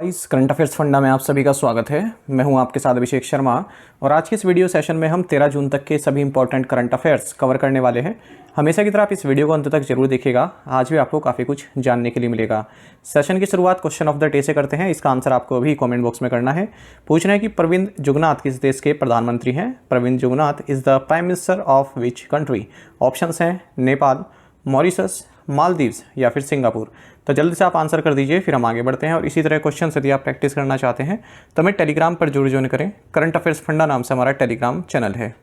इस current affairs funda में आप सभी का स्वागत है। मैं हूं आपके साथ अभिषेक शर्मा और आज के इस वीडियो सेशन में हम 13 जून तक के सभी इंपॉर्टेंट करंट अफेयर्स कवर करने वाले हैं। हमेशा की तरह आप इस वीडियो को अंत तक जरूर देखिएगा, आज भी आपको काफ़ी कुछ जानने के लिए मिलेगा। सेशन की शुरुआत क्वेश्चन ऑफ द डे से करते हैं। इसका आंसर आपको अभी कॉमेंट बॉक्स में करना है। पूछना है कि प्रविंद जुगनाथ किस देश के प्रधानमंत्री हैं। Pravind Jugnauth is the prime minister of which country. Options हैं नेपाल, मॉरिशस, मालदीव्स या फिर सिंगापुर। तो जल्दी से आप आंसर कर दीजिए, फिर हम आगे बढ़ते हैं। और इसी तरह क्वेश्चन यदि आप प्रैक्टिस करना चाहते हैं तो हमें टेलीग्राम पर जरूर ज्वाइन करें। करंट अफेयर्स फंडा नाम से हमारा टेलीग्राम चैनल है।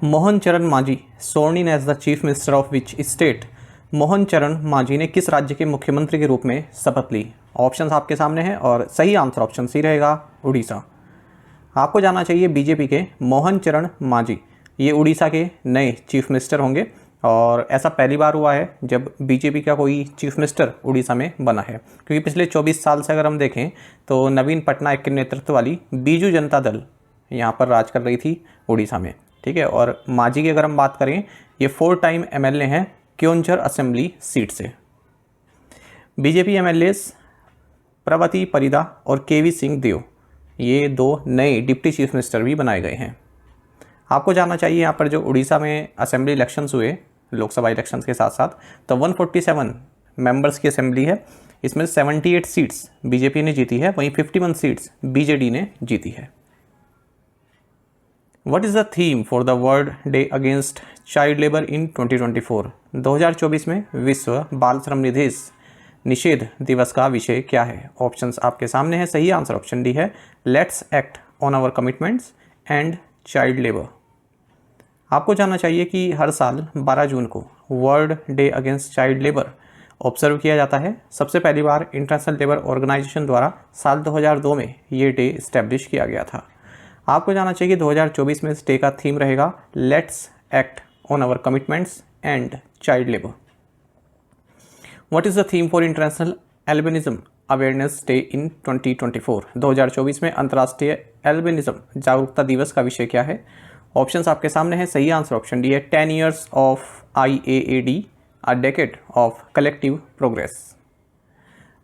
Mohan Charan Majhi sworn in as the chief minister of which state. Mohan Charan Majhi ने किस राज्य के मुख्यमंत्री के रूप में शपथ ली। ऑप्शंस आपके सामने हैं और सही आंसर ऑप्शन सी रहेगा, उड़ीसा। आपको जानना चाहिए बीजेपी के मोहन चरण मांझी ये उड़ीसा के नए चीफ मिनिस्टर होंगे और ऐसा पहली बार हुआ है जब बीजेपी का कोई चीफ मिनिस्टर उड़ीसा में बना है, क्योंकि पिछले 24 साल से अगर हम देखें तो नवीन पटनायक के नेतृत्व वाली बीजू जनता दल यहाँ पर राज कर रही थी उड़ीसा में। ठीक है, और मांझी की अगर हम बात करें ये 4 टाइम एमएलए हैं क्योंझर असेंबली सीट से। बीजेपी एमएलएस प्रवती परिदा और केवी सिंह देव ये 2 नए डिप्टी चीफ मिनिस्टर भी बनाए गए हैं। आपको जानना चाहिए यहाँ पर जो उड़ीसा में असेंबली इलेक्शंस हुए लोकसभा इलेक्शंस के साथ साथ, तो 147 मेंबर्स की असेंबली है। इसमें 78 सीट्स बीजेपी ने जीती है, वहीं 51 सीट्स बीजेडी ने जीती है। What is the theme for the World Day Against Child Labor in 2024? 2024 में विश्व बाल श्रम निषेध दिवस का विषय क्या है। ऑप्शंस आपके सामने हैं। सही आंसर ऑप्शन डी है, let's act on our commitments and child labour. आपको जानना चाहिए कि हर साल 12 जून को world day against child labour observe किया जाता है। सबसे पहली बार इंटरनेशनल लेबर ऑर्गेनाइजेशन द्वारा साल 2002 में ये डे इस्टेब्लिश किया गया था। आपको जानना चाहिए 2024 में इस डे का थीम रहेगा let's act on our commitments and child labour. What is the theme for international albinism awareness day in 2024? 2024 में अंतर्राष्ट्रीय एल्बिनिज्म जागरूकता दिवस का विषय क्या है। ऑप्शंस आपके सामने हैं। सही आंसर ऑप्शन डी है, 10 years of IAAD a decade of collective progress.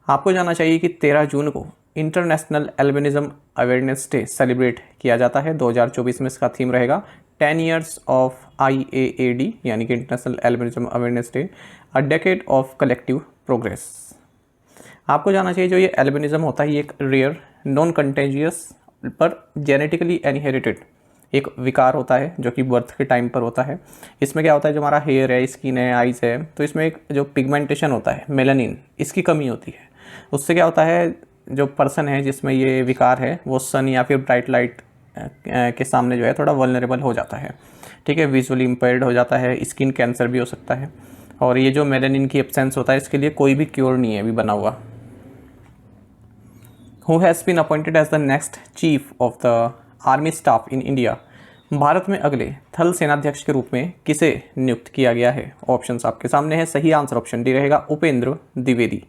आपको जानना चाहिए कि 13 जून को international albinism awareness day celebrate किया जाता है। 2024 में इसका थीम रहेगा 10 years ऑफ IAAD यानी कि international albinism awareness day a decade of collective progress. आपको जानना चाहिए जो ये एल्बिनिज्म होता है ये एक रेयर नॉन कंटेजियस पर जेनेटिकली इनहेरिटेड एक विकार होता है जो कि बर्थ के टाइम पर होता है। इसमें क्या होता है, जो हमारा हेयर है, स्किन है, आइज़ है, तो इसमें एक जो पिगमेंटेशन होता है मेलानिन, इसकी कमी होती है। उससे क्या होता है, जो पर्सन है जिसमें ये विकार है वो सन या फिर ब्राइट लाइट के सामने जो है थोड़ा वल्नरेबल हो जाता है। ठीक है, विजुअली इम्पेयर्ड हो जाता है, स्किन कैंसर भी हो सकता है। और ये जो मेलानिन की एब्सेंस होता है इसके लिए कोई भी क्योर नहीं है अभी बना हुआ। Who has been appointed as the next chief of the army staff in India? Bharat में अगले थल सेनाध्यक्ष के रूप में किसे नियुक्त किया गया है। ऑप्शंस आपके सामने है। सही आंसर ऑप्शन डी रहेगा, उपेंद्र द्विवेदी।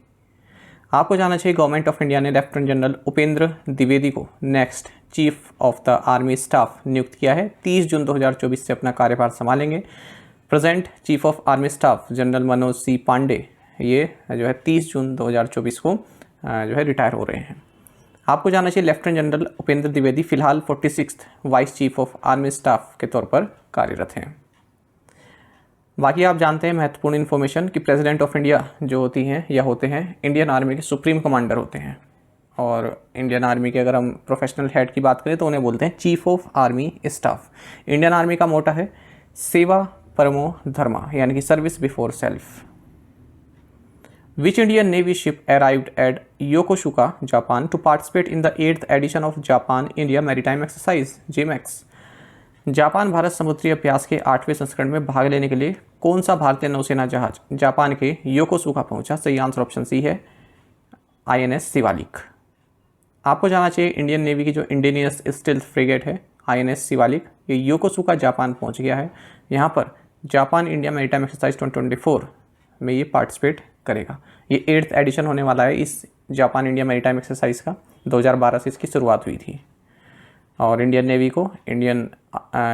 आपको जानना चाहिए गवर्नमेंट ऑफ इंडिया ने लेफ्टिनेंट जनरल उपेंद्र द्विवेदी को next chief of the army staff नियुक्त किया है। 30 जून 2024 से अपना कार्यभार संभालेंगे। Present chief of army staff general Manoj C Pande ये जो है 30 जून 2024 को जो है रिटायर हो रहे हैं। आपको जानना चाहिए लेफ्टिनेंट जनरल उपेंद्र द्विवेदी फिलहाल 46th vice chief of army staff के तौर पर कार्यरत हैं। बाकी आप जानते हैं महत्वपूर्ण इन्फॉर्मेशन कि प्रेसिडेंट ऑफ इंडिया जो होती हैं या होते हैं इंडियन आर्मी के सुप्रीम कमांडर होते हैं। और इंडियन आर्मी के अगर हम प्रोफेशनल हेड की बात करें तो उन्हें बोलते हैं chief of army staff. Indian army का मोटा है सेवा परमो धर्मा यानी कि service before self. Which Indian Navy ship arrived at Yokosuka, Japan to participate in the 8th edition of Japan-India Maritime Exercise (JMEX)? Japan Bharat समुद्री अभ्यास के 8वें संस्करण में भाग लेने के लिए कौन सा भारतीय नौसेना जहाज जापान के योकोसुका पहुंचा। सही आंसर ऑप्शन सी है, INS शिवालिक। आपको जानना चाहिए इंडियन नेवी की जो इंडियनियस स्टील्थ फ्रिगेट है INS शिवालिक, ये योकोसुका जापान पहुंच गया है। यहाँ पर जापान इंडिया मैरीटाइम एक्सरसाइज 2024 में ये पार्टिसिपेट करेगा। ये 8th एडिशन होने वाला है इस जापान इंडिया मैरीटाइम एक्सरसाइज का। 2012 से इसकी शुरुआत हुई थी। और इंडियन नेवी को इंडियन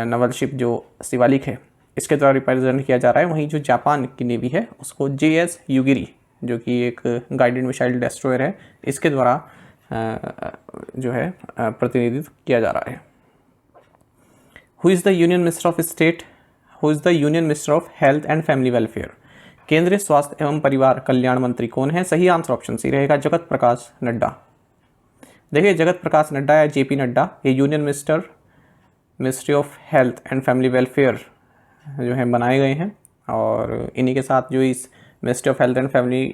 नवल शिप जो शिवालिक है इसके द्वारा रिप्रेजेंट किया जा रहा है। वहीं जो जापान की नेवी है उसको JS युगिरी, जो कि एक गाइडेड मिसाइल डेस्ट्रॉयर है, इसके द्वारा जो है प्रतिनिधित्व किया जा रहा है। Who is the union minister of state, who is the union minister of health and family welfare? केंद्रीय स्वास्थ्य एवं परिवार कल्याण मंत्री कौन है? सही आंसर ऑप्शन सी रहेगा, जगत प्रकाश नड्डा। देखिए, जगत प्रकाश नड्डा या JP नड्डा ये union ministry of health and family welfare जो है बनाए गए हैं। और इन्हीं के साथ जो इस ministry of health and family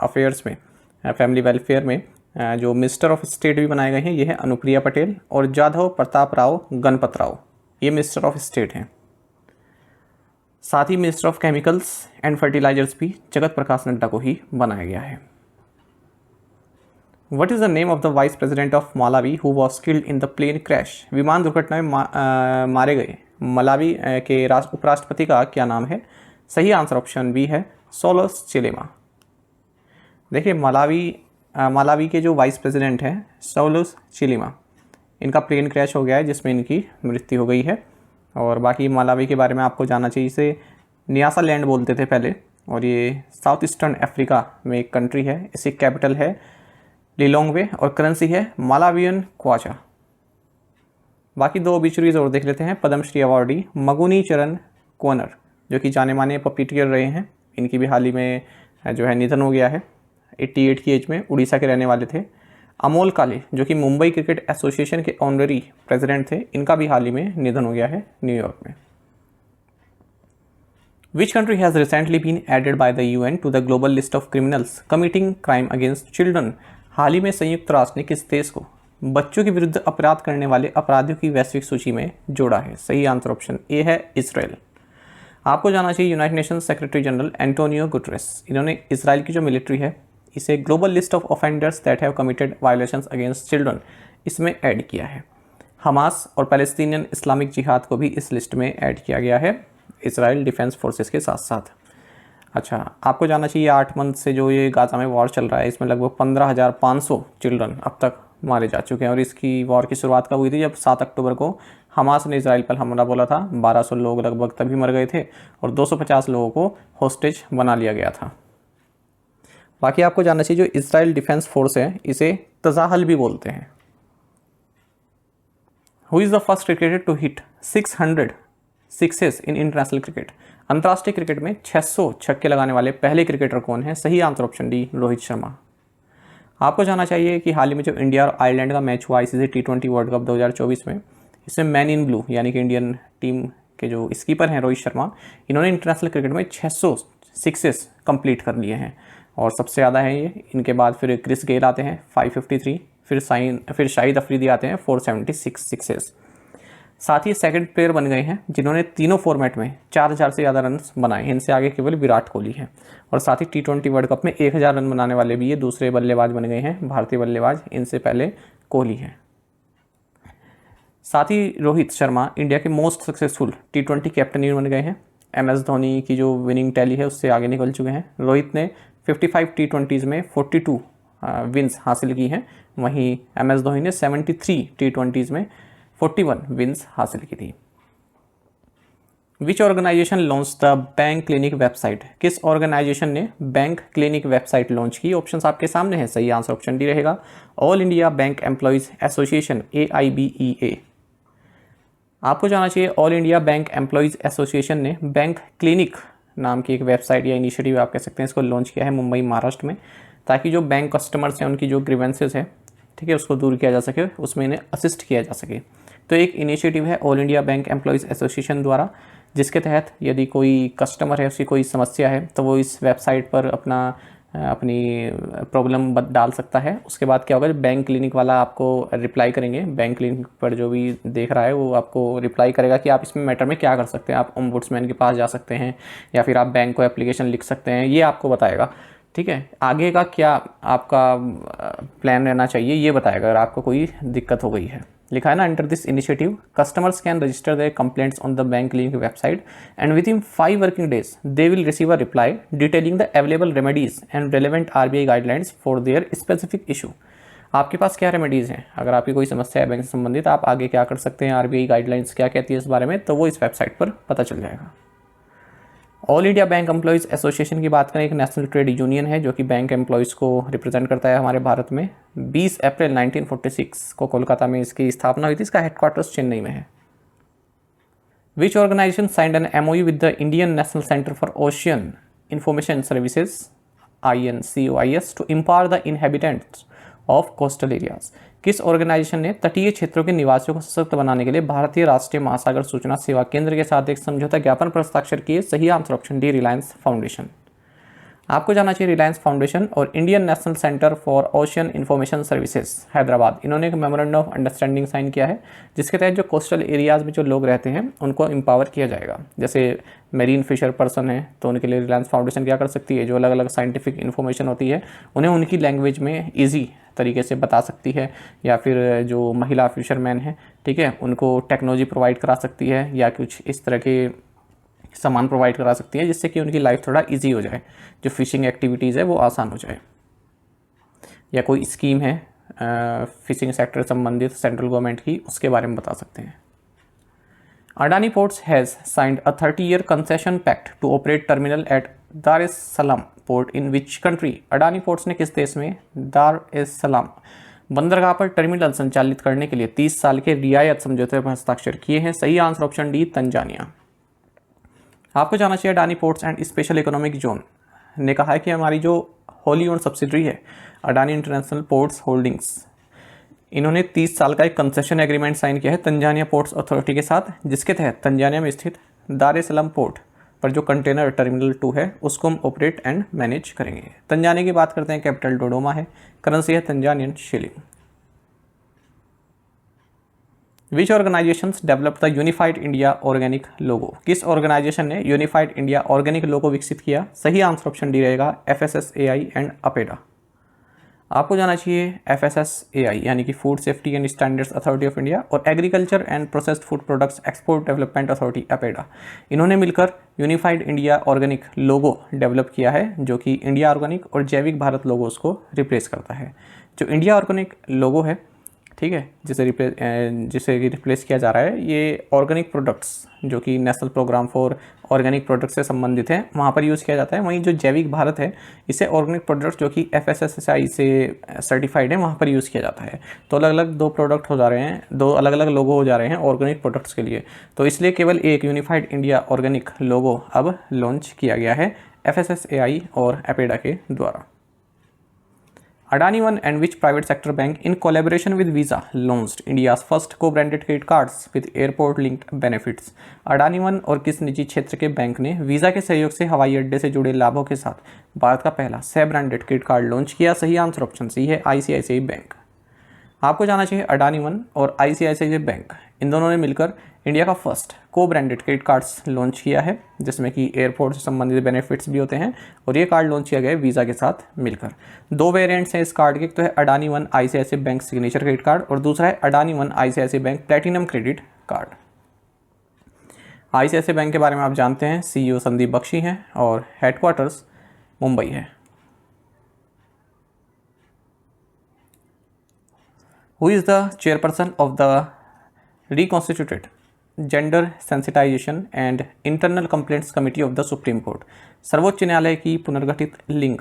affairs में, फैमिली वेलफेयर में जो मिनिस्टर ऑफ स्टेट भी बनाए गए हैं, ये है अनुप्रिया पटेल और जाधव प्रताप राव गणपत राव, ये मिनिस्टर ऑफ स्टेट हैं। साथ ही minister of chemicals and fertilisers भी जगत प्रकाश नड्डा को ही बनाया गया है। What is the name of the vice president of Malawi who was killed in the plane crash? विमान दुर्घटना में मारे गए मलावी के उपराष्ट्रपति का क्या नाम है? सही आंसर ऑप्शन बी है, सोलोस चिलेमा। देखिए, मलावी के जो वाइस प्रेसिडेंट हैं सोलोस चिलेमा, इनका प्लेन क्रैश हो गया है जिसमें इनकी मृत्यु हो गई है। और बाकी मलावी के बारे में आपको जानना चाहिए, इसे नियासा लैंड बोलते थे पहले, और ये साउथ ईस्टर्न अफ्रीका में एक कंट्री है। इसकी कैपिटल है लिलोंगवे और करेंसी है मालावियन क्वाचा। बाकी 2 ओबिचुरीज और देख लेते हैं। पद्मश्री अवार्डी मगुनी चरण कोनर, जो कि जाने माने पपीटियर रहे हैं, इनकी भी हाल ही में जो है निधन हो गया है 88 की एज में। उड़ीसा के रहने वाले थे। अमोल काले, जो कि मुंबई क्रिकेट एसोसिएशन के ऑनररी प्रेसिडेंट थे, इनका भी हाल ही में निधन हो गया है न्यूयॉर्क में। Which country has recently been added by the UN to the global list of criminals committing crime against children? हाल ही में संयुक्त राष्ट्र ने किस देश को बच्चों के विरुद्ध अपराध करने वाले अपराधियों की वैश्विक सूची में जोड़ा है? सही आंसर ऑप्शन ए है, इजराइल। आपको जानना चाहिए, United nation secretary general Antonio Guterres, इन्होंने इजराइल की जो मिलिट्री है इसे global list of offenders that have committed violations against children इसमें ऐड किया है। हमास और पैलेस्टीनियन इस्लामिक जिहाद को भी इस लिस्ट में ऐड किया गया है, इजराइल डिफेंस फोर्सेस के साथ साथ। अच्छा, आपको जानना चाहिए 8 मंथ से जो ये गाजा में वॉर चल रहा है, इसमें लगभग 15,500 चिल्ड्रन अब तक मारे जा चुके हैं। और इसकी वॉर की शुरुआत कब हुई थी? जब 7 अक्टूबर को हमास ने इजराइल पर हमला बोला था। 1200 लोग लगभग तभी मर गए थे और 250 लोगों को होस्टेज बना लिया गया था। बाकी आपको जानना चाहिए, जो इजराइल डिफेंस फोर्स है इसे तजाहल भी बोलते हैं। Who is the first cricketer to hit 600 sixes in international cricket? अंतर्राष्ट्रीय क्रिकेट में 600 छक्के लगाने वाले पहले क्रिकेटर कौन है? सही answer option D, Rohit Sharma. आपको जानना चाहिए कि हाल ही में जो इंडिया और आयरलैंड का मैच हुआ ICC T20 वर्ल्ड कप 2024 में, इसमें मैन इन ब्लू यानी कि इंडियन टीम के जो स्कीपर हैं रोहित शर्मा, इन्होंने इंटरनेशनल क्रिकेट में 600 सिक्सेस कंप्लीट कर लिए हैं और सबसे ज़्यादा है ये। इनके बाद फिर क्रिस गेल आते हैं 553, फिर शाहिद अफरीदी आते हैं 476 सिक्सेस। साथ ही सेकंड प्लेयर बन गए हैं जिन्होंने तीनों फॉर्मेट में 4000 से ज़्यादा रन बनाए। इनसे आगे केवल विराट कोहली हैं। और साथ ही T20 वर्ल्ड कप में 1000 रन बनाने वाले भी ये दूसरे बल्लेबाज बन गए हैं, भारतीय बल्लेबाज। इनसे पहले कोहली हैं। साथ ही रोहित शर्मा इंडिया के मोस्ट सक्सेसफुल T20 कैप्टन बन गए हैं। MS धोनी की जो विनिंग टैली है उससे आगे निकल चुके हैं। रोहित ने 55 T20s में 42 विन्स हासिल की हैं, वहीं MS धोनी ने 73 T20s में 41 विन्स हासिल की थी। Which organisation launch the bank clinic website? किस ऑर्गेनाइजेशन ने बैंक क्लिनिक वेबसाइट लॉन्च की? ऑप्शंस आपके सामने हैं। सही आंसर ऑप्शन डी रहेगा, All India Bank Employees Association AIBEA। आपको जानना चाहिए, All India Bank Employees Association ने बैंक क्लिनिक नाम की एक वेबसाइट या इनिशिएटिव आप कह सकते हैं, इसको लॉन्च किया है मुंबई महाराष्ट्र में, ताकि जो बैंक कस्टमर्स हैं उनकी जो ग्रीवेंसेस है, ठीक है, उसको दूर किया जा सके, उसमें इन्हें असिस्ट किया जा सके। तो एक इनिशिएटिव है all India Bank Employees association द्वारा, जिसके तहत यदि कोई कस्टमर है, उसकी कोई समस्या है, तो वो इस वेबसाइट पर अपनी प्रॉब्लम डाल सकता है। उसके बाद क्या होगा, जब बैंक क्लिनिक वाला आपको रिप्लाई करेंगे, बैंक क्लिनिक पर जो भी देख रहा है वो आपको रिप्लाई करेगा कि आप इसमें मैटर में क्या कर सकते हैं। आप ओम्बुड्समैन के पास जा सकते हैं या फिर आप बैंक को एप्लीकेशन लिख सकते हैं, ये आपको बताएगा। ठीक है, आगे का क्या आपका प्लान रहना चाहिए ये बताएगा अगर आपको कोई दिक्कत हो गई है। लिखा है ना, under this initiative customers can register their complaints on the bank link website and within 5 working days they will receive a reply detailing the available remedies and relevant RBI guidelines for their specific issue. आपके पास क्या remedies हैं, अगर आपकी कोई समस्या है bank से संबंधित, आप आगे क्या कर सकते हैं, आरबीआई गाइडलाइंस क्या कहती है इस बारे में, तो वो इस वेबसाइट पर पता चल जाएगा। All India Bank Employees association की बात करें, एक नेशनल ट्रेड यूनियन है जो कि बैंक एम्प्लॉयज़ को रिप्रेजेंट करता है हमारे भारत में। 20 अप्रैल 1946 को कोलकाता में इसकी स्थापना हुई थी। इसका हेडक्वार्टर्स चेन्नई में है। Which organisation signed an MoU with the Indian National Centre for Ocean Information Services INCOIS to empower the inhabitants of coastal areas. किस ऑर्गेनाइजेशन ने तटीय क्षेत्रों के निवासियों को सशक्त बनाने के लिए भारतीय राष्ट्रीय महासागर सूचना सेवा केंद्र के साथ एक समझौता ज्ञापन पर हस्ताक्षर किए? सही answer option D, Reliance foundation. आपको जाना चाहिए रिलायंस फाउंडेशन और Indian National Centre for Ocean Information services Hyderabad, इन्होंने एक मेमोरेंडम ऑफ अंडरस्टैंडिंग साइन किया है जिसके तहत जो कोस्टल एरियाज़ में जो लोग रहते हैं उनको एम्पावर किया जाएगा। जैसे मेरीन फिशर पर्सन है तो उनके लिए रिलायंस फाउंडेशन क्या कर सकती है, जो अलग अलग साइंटिफिक इन्फॉर्मेशन होती है उन्हें उनकी लैंग्वेज में ईजी तरीके से बता सकती है, या फिर जो महिला फिशरमैन है, ठीक है, उनको टेक्नोलॉजी प्रोवाइड करा सकती है या कुछ इस तरह के सामान प्रोवाइड करा सकती है जिससे कि उनकी लाइफ थोड़ा इजी हो जाए, जो फिशिंग एक्टिविटीज़ है वो आसान हो जाए। या कोई स्कीम है फिशिंग सेक्टर संबंधित सेंट्रल गवर्नमेंट की, उसके बारे में बता सकते हैं। Adani ports has signed a 30-year concession pact to operate terminal at Dar es Salaam port in which country. Adani ports ने किस देश में दार एस सलाम बंदरगाह पर टर्मिनल संचालित करने के लिए 30 साल के रियायत समझौते पर हस्ताक्षर किए हैं? सही आंसर ऑप्शन डी, तंजानिया। आपको जाना चाहिए Adani ports and special economic zone ने कहा है कि हमारी जो होली ओन सब्सिडरी है अडानी इंटरनेशनल पोर्ट्स होल्डिंग्स, इन्होंने 30 साल का एक कंसेशन एग्रीमेंट साइन किया है तंजानिया पोर्ट्स अथॉरिटी के साथ, जिसके तहत तंजानिया में स्थित दार एस सलाम पोर्ट पर जो कंटेनर टर्मिनल 2 है उसको हम ऑपरेट एंड मैनेज करेंगे। तंजानिया की बात करते हैं, कैपिटल डोडोमा है, करेंसी है Tanzanian shilling. Which organisations develop the unified India organic logo. किस ऑर्गेनाइजेशन ने यूनिफाइड इंडिया ऑर्गेनिक लोगो विकसित किया? सही आंसर ऑप्शन डी रहेगा, FSSAI एंड अपेडा। आपको जाना चाहिए FSSAI यानी कि food safety and standards authority of India और agriculture and processed food products export development authority APEDA, इन्होंने मिलकर unified India organic logo develop किया है जो कि इंडिया ऑर्गेनिक और जैविक भारत लोगोस को रिप्लेस करता है। जो इंडिया ऑर्गेनिक लोगो है, ठीक है, जिसे रिप्लेस किया जा रहा है, ये ऑर्गेनिक प्रोडक्ट्स जो कि national programme for organic products से संबंधित है वहाँ पर यूज़ किया जाता है। वहीं जो जैविक भारत है इसे ऑर्गेनिक प्रोडक्ट्स जो कि FSSAI से सर्टिफाइड है वहाँ पर यूज़ किया जाता है। तो अलग अलग दो प्रोडक्ट हो जा रहे हैं, दो अलग अलग लोगो हो जा रहे हैं ऑर्गेनिक प्रोडक्ट्स के लिए, तो इसलिए केवल एक यूनिफाइड इंडिया ऑर्गेनिक लोगो अब लॉन्च किया गया है FSSAI और अपेडा के द्वारा। Adani One and which private sector bank in collaboration with Visa launched India's first co-branded credit cards with airport linked benefits। Adani One और किस निजी क्षेत्र के बैंक ने वीज़ा के सहयोग से हवाई अड्डे से जुड़े लाभों के साथ भारत का पहला सह ब्रांडेड क्रेडिट कार्ड लॉन्च किया? सही आंसर ऑप्शन सी है, ICICI बैंक। आपको जाना चाहिए अडानी वन और ICICI बैंक, इन दोनों ने मिलकर इंडिया का फर्स्ट को ब्रांडेड क्रेडिट कार्ड्स लॉन्च किया है जिसमें कि एयरपोर्ट से संबंधित बेनिफिट्स भी होते हैं, और ये कार्ड लॉन्च किया गया है वीज़ा के साथ मिलकर। दो वेरिएंट्स हैं इस कार्ड के, एक तो है Adani one ICICI bank signature credit card और दूसरा है Adani one ICICI bank platinum credit card. ICICI bank के बारे में आप जानते हैं, CEO संदीप बख्शी हैं और हेडक्वार्टर्स मुंबई है। Who is the chairperson of the reconstituted Gender Sensitization and Internal Complaints Committee of the Supreme Court? सर्वोच्च न्यायालय की पुनर्गठित लिंग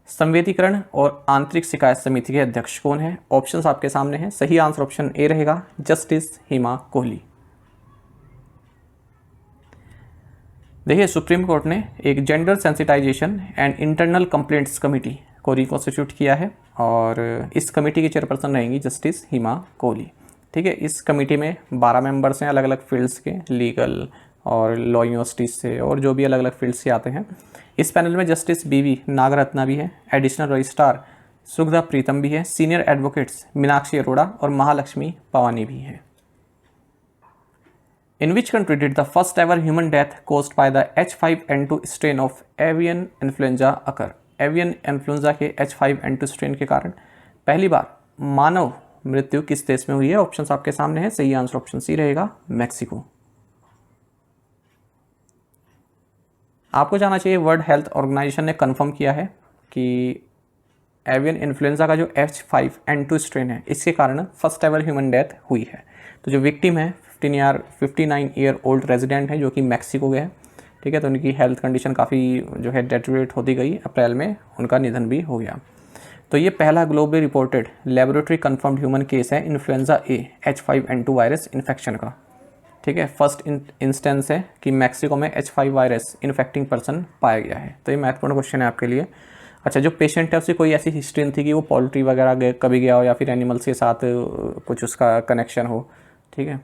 संवेदीकरण और आंतरिक शिकायत समिति के अध्यक्ष कौन है? ऑप्शंस आपके सामने हैं, सही आंसर ऑप्शन ए रहेगा, जस्टिस हिमा कोहली। देखिए, सुप्रीम कोर्ट ने एक gender sensitisation and internal complaints committee को रिकॉन्स्टिट्यूट किया है और इस कमेटी की चेयरपर्सन रहेंगी जस्टिस हिमा कोहली। ठीक है, इस कमेटी में 12 मेंबर्स हैं अलग अलग फील्ड्स के, लीगल और लॉ यूनिवर्सिटीज से और जो भी अलग अलग फील्ड्स से आते हैं। इस पैनल में जस्टिस BV नागरत्ना भी है, एडिशनल रजिस्ट्रार सुगधा प्रीतम भी है, सीनियर एडवोकेट्स मीनाक्षी अरोड़ा और महालक्ष्मी पवानी भी हैं। In which country did the first ever human death caused by the H5N2 strain of avian influenza occur? Avian influenza के H5N2 स्ट्रेन के कारण पहली बार मानव मृत्यु किस देश में हुई है? ऑप्शंस आपके सामने है, सही आंसर ऑप्शन सी रहेगा, मैक्सिको। आपको जाना चाहिए वर्ल्ड हेल्थ ऑर्गेनाइजेशन ने कंफर्म किया है कि एवियन इन्फ्लुएंजा का जो H5N2 स्ट्रेन है इसके कारण फर्स्ट एवर ह्यूमन डेथ हुई है। तो जो विक्टिम है 59 ईयर ओल्ड रेजिडेंट है जो कि मैक्सिको के हैं, ठीक है। तो उनकी हेल्थ कंडीशन काफ़ी जो है डेटोरेट होती गई, अप्रैल में उनका निधन भी हो गया। तो ये पहला globally reported laboratory confirmed human case है influenza A H5N2 virus infection का, ठीक है। फर्स्ट इंस्टेंस है कि मैक्सिको में H5 वायरस इन्फेक्टिंग पर्सन पाया गया है। तो ये महत्वपूर्ण क्वेश्चन है आपके लिए। अच्छा, जो पेशेंट है उसकी कोई ऐसी हिस्ट्री नहीं थी कि वो पोल्ट्री वगैरह कभी गया हो या फिर एनिमल्स के साथ कुछ उसका कनेक्शन हो, ठीक है।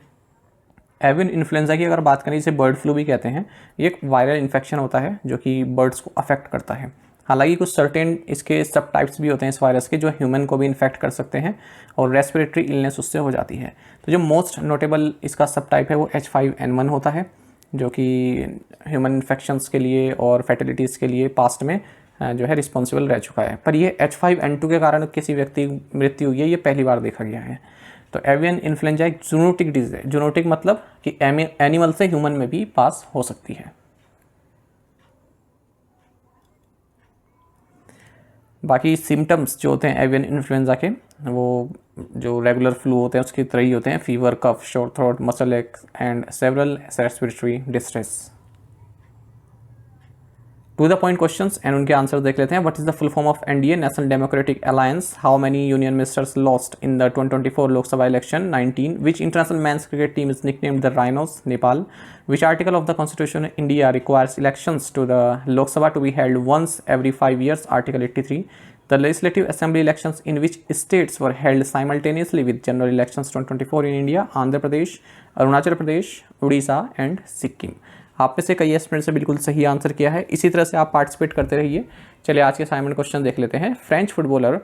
एवियन इन्फ्लुएंजा की अगर बात करें, इसे बर्ड फ्लू भी कहते हैं, ये एक वायरल इन्फेक्शन होता है जो कि बर्ड्स को अफेक्ट करता है। हालांकि कुछ सर्टेन इसके सब टाइप्स भी होते हैं इस वायरस के जो ह्यूमन को भी इन्फेक्ट कर सकते हैं और रेस्पिरेटरी इलनेस उससे हो जाती है। तो जो मोस्ट नोटेबल इसका सब टाइप है वो H5N1 होता है जो कि ह्यूमन इन्फेक्शंस के लिए और फैटिलिटीज़ के लिए पास्ट में जो है रिस्पॉन्सिबल रह चुका है। पर ये H5N2 के कारण किसी व्यक्ति मृत्यु हुई है, ये पहली बार देखा गया है। तो एवियन इन्फ्लुएंजा एक जूनोटिक डिजीज है। जूनोटिक मतलब कि एनिमल से ह्यूमन में भी पास हो सकती है। बाकी सिम्टम्स जो होते हैं एवियन इन्फ्लुएंजा के, वो जो रेगुलर फ्लू होते हैं उसकी तरह ही होते हैं, fever, cough, sore throat, muscle ache and several respiratory distress. To the point questions and उनके आंसर देख लेते हैं। What is the full form of NDA, National Democratic Alliance? How many union ministers lost in the 2024 Lok Sabha election? 19. Which international men's cricket team is nicknamed the rhinos? Nepal. Which article of the constitution of India requires elections to the Lok Sabha to be held once every 5 years? Article 83. The legislative assembly elections in which states were held simultaneously with general elections 2024 in India? Andhra Pradesh, Arunachal Pradesh, Odisha and Sikkim. आप में से कई aspirants ने बिल्कुल सही answer किया है। इसी तरह से आप पार्टिसिपेट करते रहिए। चलिए आज के असाइनमेंट क्वेश्चन देख लेते हैं। French footballer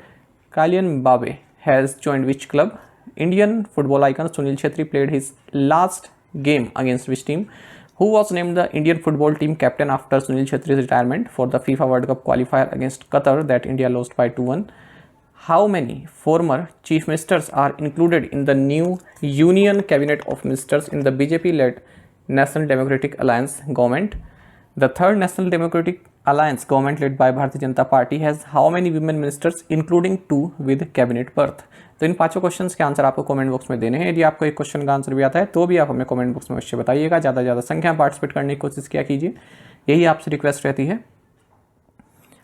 Kylian Mbappe has joined which club? Indian football icon Sunil Chhetri played his last game against which team? Who was named the Indian football team captain after Sunil Chhetri's retirement for the FIFA World Cup qualifier against Qatar that India lost by 2-1? How many former chief ministers are included in the new Union Cabinet of Ministers in the BJP-led National Democratic Alliance government? The third National Democratic Alliance government led by Bharatiya Janata Party has how many women ministers including 2 with cabinet berth? तो इन पांचों questions के answer आपको comment box में देने हैं। यदि आपको एक क्वेश्चन का आंसर भी आता है तो भी आप हमें कमेंट बॉक्स में अवश्य बताइएगा। ज़्यादा से ज़्यादा संख्या में पार्टिसिपेट करने की कोशिश किया कीजिए, यही आपसे रिक्वेस्ट रहती है।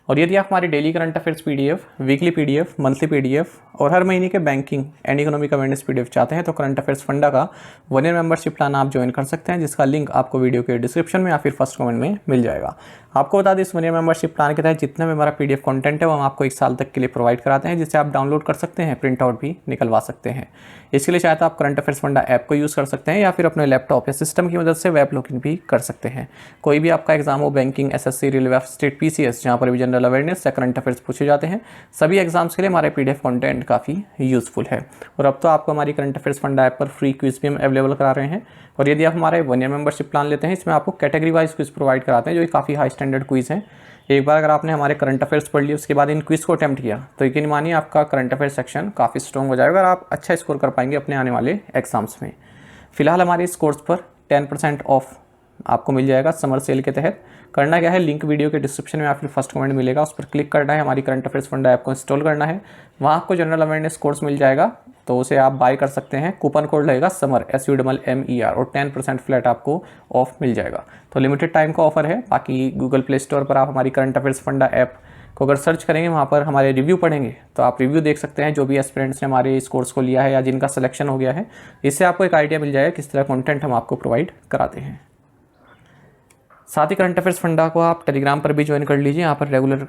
और यदि आप हमारे daily current affairs PDF, weekly PDF, monthly PDF और हर महीने के banking and economic awareness PDF चाहते हैं तो करंट अफेयर्स फंडा का 1 year मेंबरशिप प्लान आप ज्वाइन कर सकते हैं, जिसका लिंक आपको वीडियो के डिस्क्रिप्शन में या फिर फर्स्ट कमेंट में मिल जाएगा। आपको बता दें, इस 1 year मेंबरशिप प्लान के तहत जितना भी हमारा पीडीएफ कंटेंट है वो हम आपको 1 साल तक के लिए प्रोवाइड कराते हैं, जिससे आप डाउनलोड कर सकते हैं, प्रिंट आउट भी निकलवा सकते हैं। इसके लिए चाहे तो आप करंट अफेयर्स फंडा ऐप को यूज़ कर सकते हैं या फिर अपने लैपटॉप या सिस्टम की मदद से वेब लॉगिन भी कर सकते हैं। कोई भी आपका एग्जाम हो, banking, SSC, railway, state, PCS, जहाँ पर भी जनरल अवेयरनेस या करंट अफेयर्स पूछे जाते हैं, सभी एग्जाम्स के लिए हमारे पीडीएफ कंटेंट काफ़ी यूजफुल है। और अब तो आपको हमारी करंट अफेयर्स फंडा ऐप पर फ्री क्विज भी हम अवेलेबल करा रहे हैं। और यदि आप हमारे 1 year मेंबरशिप प्लान लेते हैं, इसमें आपको कैटेगरी वाइज क्विज प्रोवाइड कराते हैं जो काफ़ी हाई स्टैंडर्ड क्विज हैं। एक बार अगर आपने हमारे करंट अफेयर्स पढ़ लिए, उसके बाद इन क्विज को अटेम्प्ट किया, तो यकीन मानिए आपका करंट अफेयर्स सेक्शन काफ़ी स्ट्रॉन्ग हो जाएगा और आप अच्छा स्कोर कर पाएंगे अपने आने वाले एग्जाम्स में। फिलहाल हमारे इस कोर्स पर 10% ऑफ आपको मिल जाएगा समर सेल के तहत। करना क्या है, लिंक वीडियो के डिस्क्रिप्शन में या फिर फर्स्ट कमेंट मिलेगा, उस पर क्लिक करना है, हमारी करंट अफेयर्स फंडा ऐप को इंस्टॉल करना है, वहाँ आपको जनरल अवेयरनेस कोर्स मिल जाएगा, तो उसे आप बाय कर सकते हैं। कूपन कोड लगेगा समर SUMMER और 10% फ्लैट आपको ऑफ मिल जाएगा। तो लिमिटेड टाइम का ऑफर है। बाकी गूगल प्ले स्टोर पर आप हमारी करंट अफेयर्स फंडा ऐप को अगर सर्च करेंगे, वहाँ पर हमारे रिव्यू पढ़ेंगे तो आप रिव्यू देख सकते हैं जो भी एस्पिरेंट्स ने हमारे इस कोर्स को लिया है या जिनका सिलेक्शन हो गया है। इससे आपको एक आइडिया मिल जाएगा किस तरह कंटेंट हम आपको प्रोवाइड कराते हैं। साथ ही करंट अफेयर्स फंडा को आप टेलीग्राम पर भी ज्वाइन कर लीजिए। यहाँ पर रेगुलर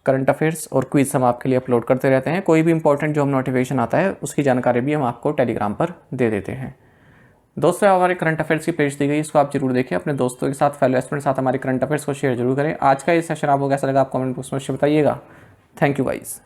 करंट अफेयर्स और क्विज हम आपके लिए अपलोड करते रहते हैं। कोई भी इंपॉर्टेंट जो हम नोटिफिकेशन आता है उसकी जानकारी भी हम आपको टेलीग्राम पर दे देते हैं। दोस्तों, हमारे करंट अफेयर्स की पेज दी गई, इसको आप जरूर देखें, अपने दोस्तों के साथ, फेलो एस्पिरेंट्स के साथ हमारे करंट अफेयर्स को शेयर जरूर करें। आज का ये सेशन आपको कैसा लगा आप कमेंट बॉक्स में बताइएगा। Thank you guys.